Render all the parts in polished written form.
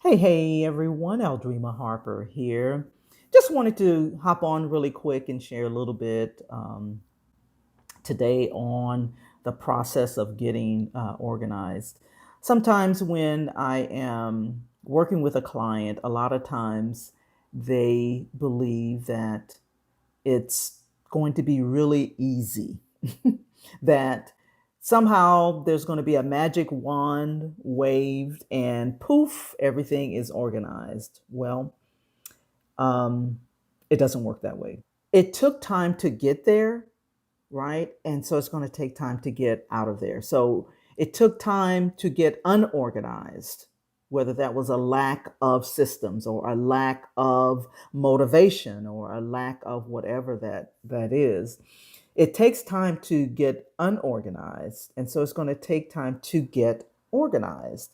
Hey, everyone, Aldrima Harper here. Just wanted to hop on really quick and share a little bit today on the process of getting organized. Sometimes when I am working with a client, a lot of times they believe that it's going to be really easy, that somehow there's going to be a magic wand waved and poof, everything is organized. Well, um, it doesn't work that way. It took time to get there, right? And so it's going to take time to get out of there. So it took time to get unorganized, whether that was a lack of systems or a lack of motivation or a lack of whatever that is. It takes time to get unorganized. And so it's going to take time to get organized.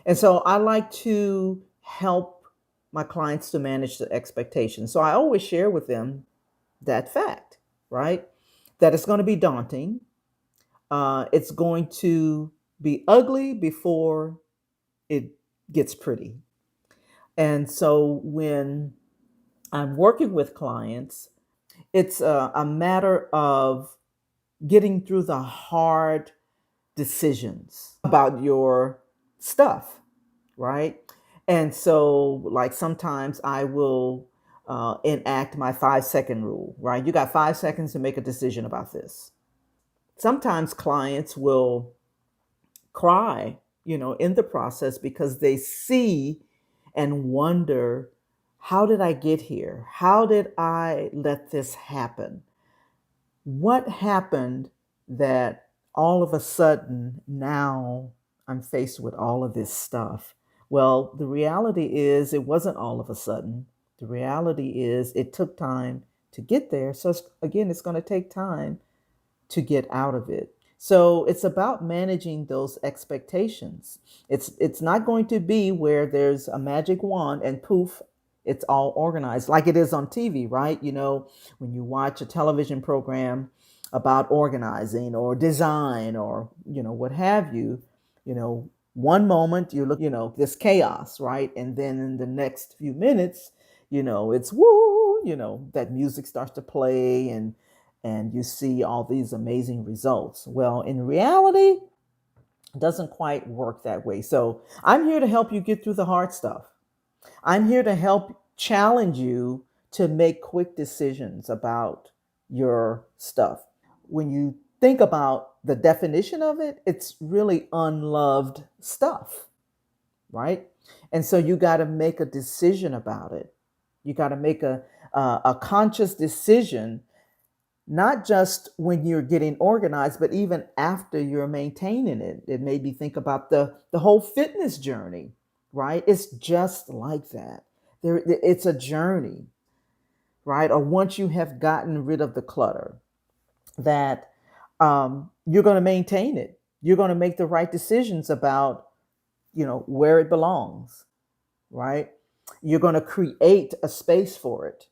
And so I like to help my clients to manage the expectations. So I always share with them that fact, right? That it's going to be daunting. It's going to be ugly before it gets pretty. And so when I'm working with clients, it's a matter of getting through the hard decisions about your stuff, right? And so, like, sometimes I will enact my 5 second rule, right? You got 5 seconds to make a decision about this. Sometimes clients will cry, in the process because they see and wonder, how did I get here? How did I let this happen? What happened that all of a sudden now I'm faced with all of this stuff? Well, the reality is it wasn't all of a sudden. The reality is it took time to get there. So, again, it's going to take time to get out of it. So it's about managing those expectations. It's not going to be where there's a magic wand and poof, it's all organized like it is on TV, right? When you watch a television program about organizing or design or what have you, one moment you look, this chaos, right? And then in the next few minutes, it's woo, that music starts to play and you see all these amazing results. Well, in reality, it doesn't quite work that way. So I'm here to help you get through the hard stuff. I'm here to help challenge you to make quick decisions about your stuff. When you think about the definition of it, it's really unloved stuff, right? And so you got to make a decision about it. You got to make a conscious decision, not just when you're getting organized, but even after you're maintaining it. It made me think about the whole fitness journey, right? It's just like that. It's a journey, right? Or once you have gotten rid of the clutter, that you're going to maintain it. You're going to make the right decisions about, where it belongs, right? You're going to create a space for it,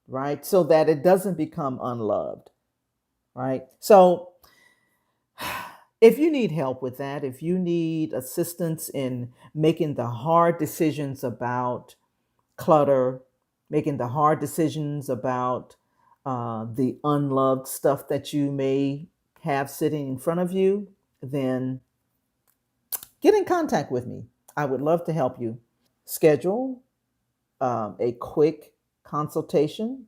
right? So that it doesn't become unloved, right? So if you need help with that, if you need assistance in making the hard decisions about clutter, making the hard decisions about the unloved stuff that you may have sitting in front of you, then get in contact with me. I would love to help you. Schedule a quick consultation,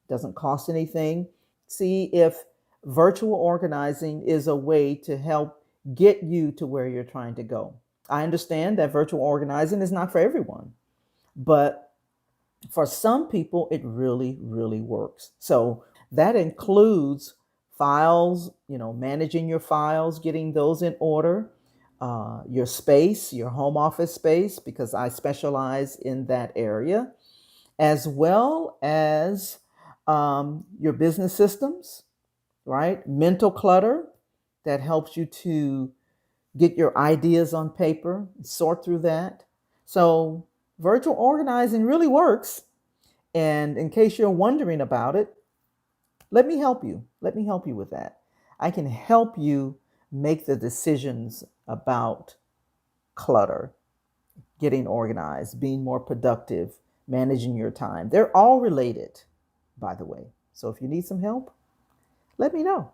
doesn't cost anything. See if virtual organizing is a way to help get you to where you're trying to go. I understand that virtual organizing is not for everyone, but for some people, it really, really works. So that includes files, managing your files, getting those in order, your space, your home office space, because I specialize in that area, as well as your business systems, right? Mental clutter that helps you to get your ideas on paper, sort through that. So, virtual organizing really works. And in case you're wondering about it, let me help you. Let me help you with that. I can help you make the decisions about clutter. getting organized, being more productive, managing your time. They're all related, by the way. So if you need some help, let me know.